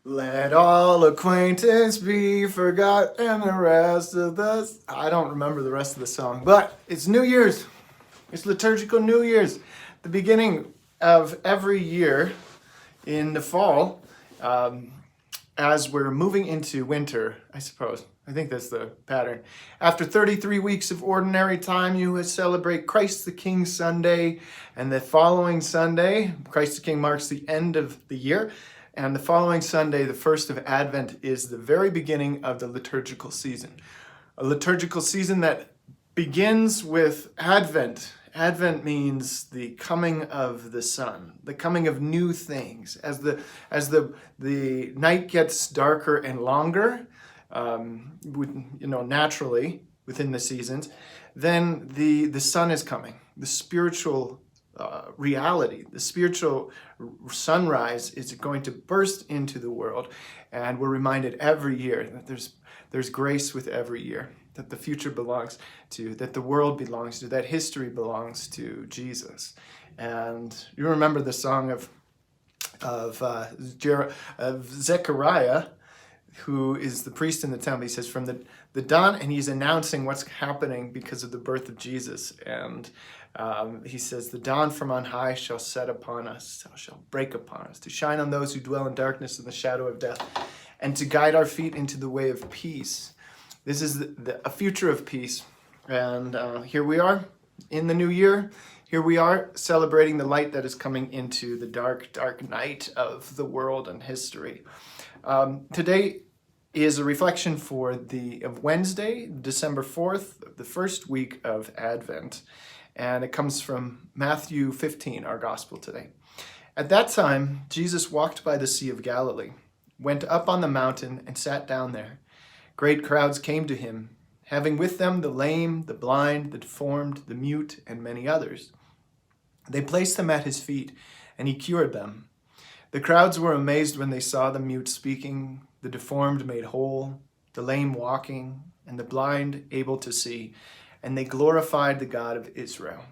Let all acquaintance be forgot and the rest of the... I don't remember the rest of the song, but it's New Year's. It's liturgical New Year's. The beginning of every year in the fall, as we're moving into winter, I suppose. I think that's the pattern. After 33 weeks of ordinary time, you would celebrate Christ the King Sunday, and the following Sunday, Christ the King marks the end of the year, and the following Sunday, the first of Advent, is the very beginning of the liturgical season. A liturgical season that begins with Advent. Advent means the coming of the sun, the coming of new things. As the night gets darker and longer, naturally within the seasons, then the sun is coming. The spiritual reality, the spiritual sunrise is going to burst into the world, and we're reminded every year that there's grace with every year. That the future belongs to, that the world belongs to, that history belongs to Jesus. And you remember the song of Zechariah, who is the priest in the temple. He says, from the dawn, and he's announcing what's happening because of the birth of Jesus. And he says, the dawn from on high shall set upon us, shall break upon us, to shine on those who dwell in darkness and the shadow of death, and to guide our feet into the way of peace. This is a future of peace, and here we are in the new year. Here we are celebrating the light that is coming into the dark, dark night of the world and history. Today is a reflection of Wednesday, December 4th, the first week of Advent, and it comes from Matthew 15, our gospel today. At that time, Jesus walked by the Sea of Galilee, went up on the mountain, and sat down there. Great crowds came to him, having with them the lame, the blind, the deformed, the mute, and many others. They placed them at his feet, and he cured them. The crowds were amazed when they saw the mute speaking, the deformed made whole, the lame walking, and the blind able to see, and they glorified the God of Israel.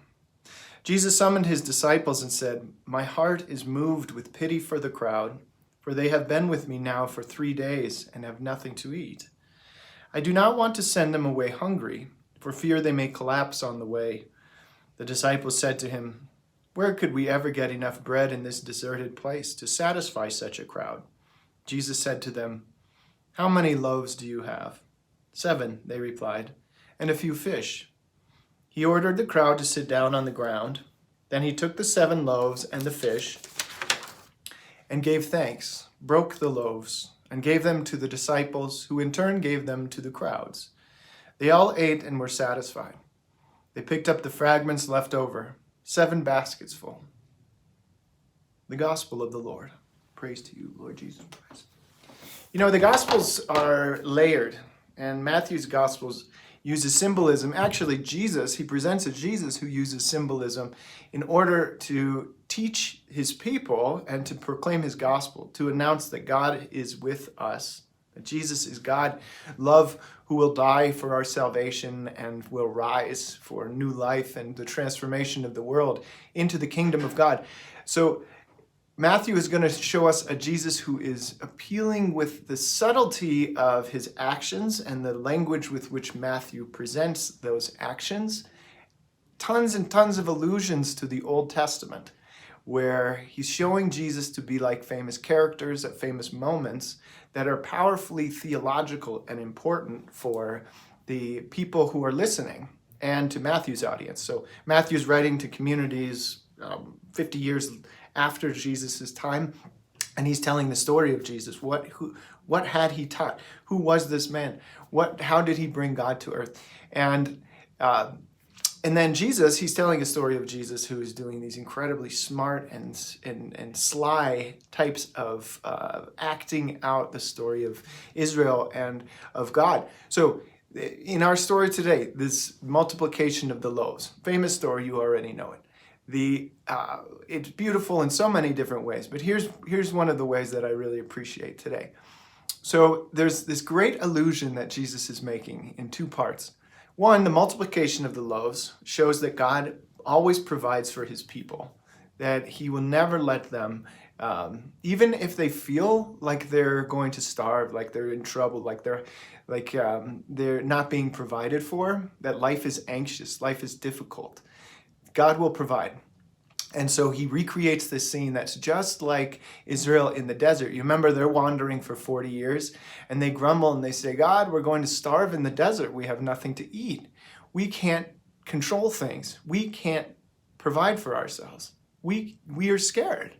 Jesus summoned his disciples and said, "My heart is moved with pity for the crowd, for they have been with me now for 3 days and have nothing to eat. I do not want to send them away hungry, for fear they may collapse on the way." The disciples said to him, "Where could we ever get enough bread in this deserted place to satisfy such a crowd?" Jesus said to them, "How many loaves do you have?" 7, they replied, "and a few fish." He ordered the crowd to sit down on the ground. Then he took the 7 loaves and the fish and gave thanks, broke the loaves, and gave them to the disciples, who in turn gave them to the crowds. They all ate and were satisfied. They picked up the fragments left over, 7 baskets full. The Gospel of the Lord. Praise to you, Lord Jesus Christ. You know, the Gospels are layered, and Matthew's Gospels uses symbolism. Actually, he presents a Jesus who uses symbolism in order to teach his people and to proclaim his gospel, to announce that God is with us, that Jesus is God, love, who will die for our salvation and will rise for new life and the transformation of the world into the kingdom of God. So Matthew is going to show us a Jesus who is appealing with the subtlety of his actions and the language with which Matthew presents those actions. Tons and tons of allusions to the Old Testament, where he's showing Jesus to be like famous characters at famous moments that are powerfully theological and important for the people who are listening and to Matthew's audience. So Matthew's writing to communities 50 years after Jesus' time, and he's telling the story of Jesus. What had he taught? Who was this man? How did he bring God to earth? And then Jesus, he's telling a story of Jesus who is doing these incredibly smart and sly types of acting out the story of Israel and of God. So in our story today, this multiplication of the loaves, famous story, you already know it. It's beautiful in so many different ways, but here's one of the ways that I really appreciate today. So there's this great allusion that Jesus is making in 2 parts. One, the multiplication of the loaves shows that God always provides for his people, that he will never let them Even if they feel like they're going to starve, like they're in trouble, like they're not being provided for, that life is anxious, life is difficult, God will provide. And so he recreates this scene that's just like Israel in the desert. You remember they're wandering for 40 years and they grumble and they say, God, we're going to starve in the desert. We have nothing to eat. We can't control things. We can't provide for ourselves. We are scared.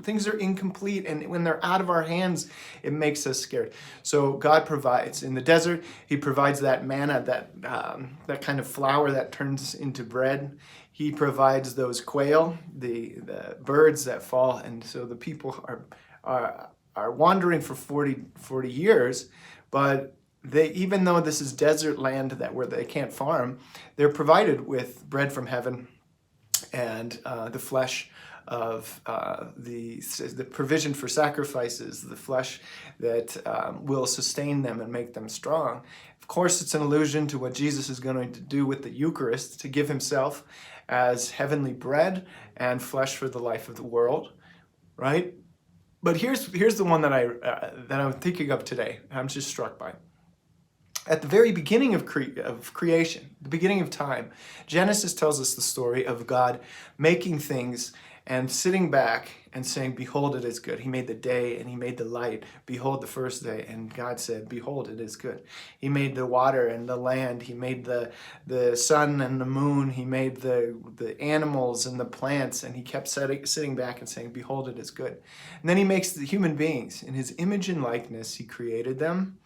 Things are incomplete, and when they're out of our hands, it makes us scared. So God provides. In the desert, he provides that manna, that kind of flour that turns into bread. He provides those quail, the birds that fall, and so the people are wandering for 40 years, but even though this is desert land where they can't farm, they're provided with bread from heaven and the flesh of the provision for sacrifices, the flesh that will sustain them and make them strong. Of course, it's an allusion to what Jesus is going to do with the Eucharist, to give himself as heavenly bread and flesh for the life of the world, right? But here's the one that I'm thinking of today. I'm just struck by. At the very beginning of creation, the beginning of time, Genesis tells us the story of God making things and sitting back and saying, behold, it is good. He made the day and he made the light. Behold, the first day. And God said, behold, it is good. He made the water and the land. He made the sun and the moon. He made the animals and the plants. And he kept sitting back and saying, behold, it is good. And then he makes the human beings. In his image and likeness, he created them.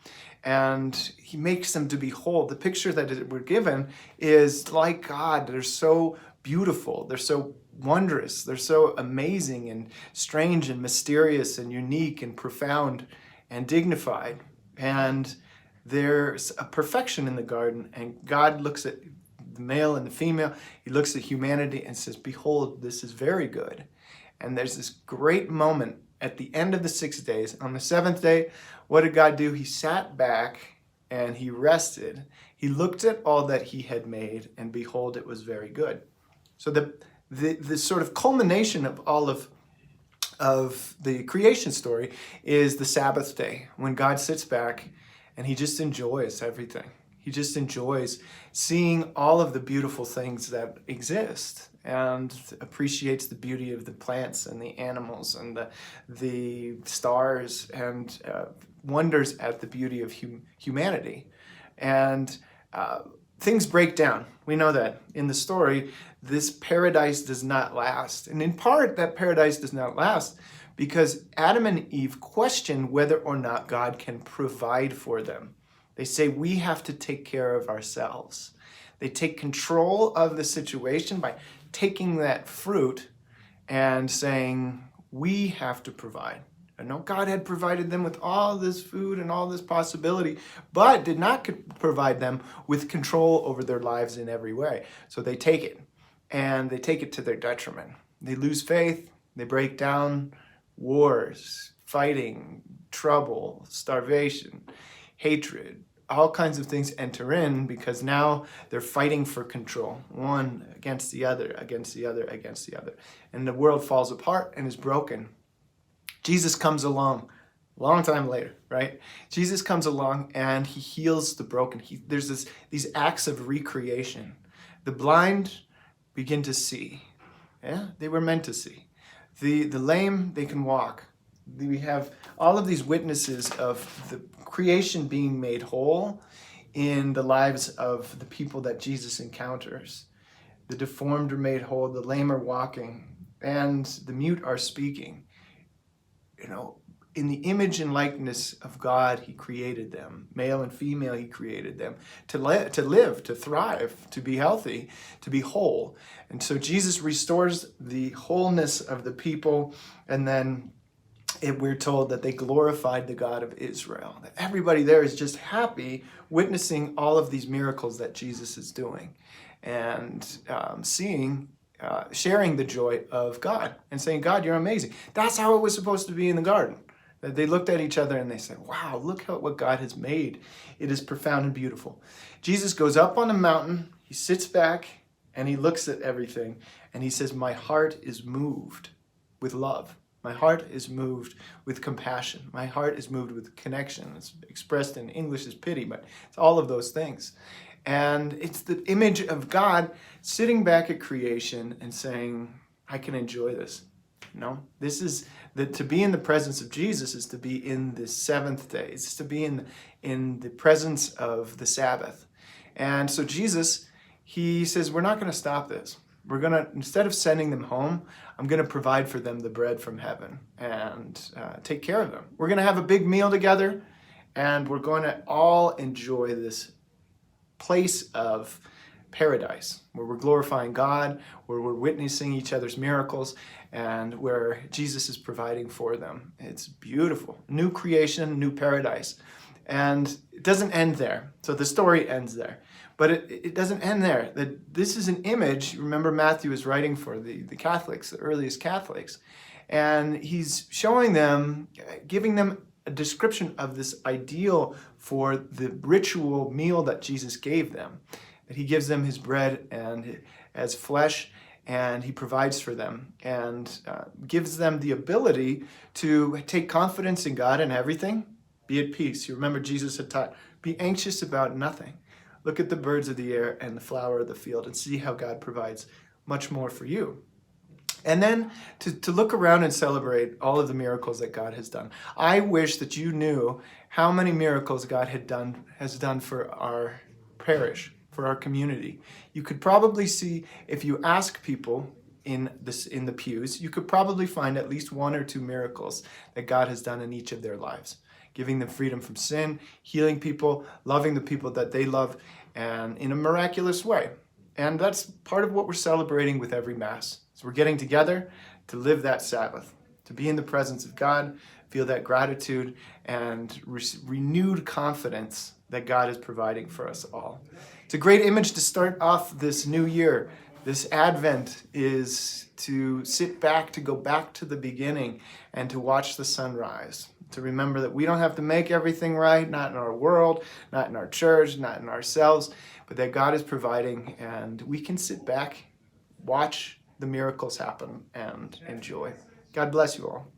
And he makes them to behold. The picture that we're given is like God. They're so beautiful. They're so wondrous. They're so amazing and strange and mysterious and unique and profound and dignified. And there's a perfection in the garden. And God looks at the male and the female. He looks at humanity and says, behold, this is very good. And there's this great moment at the end of the 6 days. On the seventh day, what did God do? He sat back and he rested. He looked at all that he had made, and behold, it was very good. So the sort of culmination of all of the creation story is the Sabbath day, when God sits back and he just enjoys everything. He just enjoys seeing all of the beautiful things that exist and appreciates the beauty of the plants and the animals and the stars, and wonders at the beauty of humanity. And things break down. We know that in the story, this paradise does not last. And in part, that paradise does not last because Adam and Eve question whether or not God can provide for them. They say, we have to take care of ourselves. They take control of the situation by taking that fruit and saying, we have to provide. I know God had provided them with all this food and all this possibility, but did not provide them with control over their lives in every way. So they take it, and they take it to their detriment. They lose faith, they break down, wars, fighting, trouble, starvation, hatred, all kinds of things enter in because now they're fighting for control, one against the other, against the other, against the other. And the world falls apart and is broken. Jesus comes along a long time later, right? Jesus comes along and he heals the broken. There's these acts of recreation. The blind begin to see. Yeah, they were meant to see. The lame, they can walk. We have all of these witnesses of the creation being made whole in the lives of the people that Jesus encounters. The deformed are made whole, the lame are walking, and the mute are speaking. You know, in the image and likeness of God, he created them. Male and female, he created them to live, to thrive, to be healthy, to be whole. And so Jesus restores the wholeness of the people, and then we're told that they glorified the God of Israel. That everybody there is just happy witnessing all of these miracles that Jesus is doing, and sharing the joy of God and saying, God, you're amazing. That's how it was supposed to be in the garden. That they looked at each other and they said, wow, look at what God has made. It is profound and beautiful. Jesus goes up on a mountain, he sits back and he looks at everything and he says, my heart is moved with love. My heart is moved with compassion. My heart is moved with connection. It's expressed in English as pity, but it's all of those things. And it's the image of God sitting back at creation and saying, I can enjoy this. This is to be in the presence of Jesus is to be in the seventh day. It's to be in the presence of the Sabbath. And so Jesus, he says, we're not going to stop this. We're going to, instead of sending them home, I'm going to provide for them the bread from heaven and take care of them. We're going to have a big meal together, and we're going to all enjoy this place of paradise where we're glorifying God, where we're witnessing each other's miracles, and where Jesus is providing for them. It's beautiful. New creation, new paradise. And it doesn't end there. So the story ends there. But it doesn't end there. This is an image. Remember, Matthew is writing for the Catholics, the earliest Catholics. And he's showing them, giving them a description of this ideal for the ritual meal that Jesus gave them. That he gives them his bread and as flesh, and he provides for them and gives them the ability to take confidence in God and everything. Be at peace. You remember Jesus had taught, be anxious about nothing. Look at the birds of the air and the flower of the field and see how God provides much more for you. And then to look around and celebrate all of the miracles that God has done. I wish that you knew how many miracles God has done for our parish, for our community. You could probably see, if you ask people in the pews, you could probably find at least one or two miracles that God has done in each of their lives. Giving them freedom from sin, healing people, loving the people that they love, and in a miraculous way. And that's part of what we're celebrating with every Mass. So we're getting together to live that Sabbath, to be in the presence of God, feel that gratitude and renewed confidence that God is providing for us all. It's a great image to start off this new year. This Advent is to sit back, to go back to the beginning, and to watch the sunrise. To remember that we don't have to make everything right, not in our world, not in our church, not in ourselves, but that God is providing, and we can sit back, watch the miracles happen, and enjoy. God bless you all.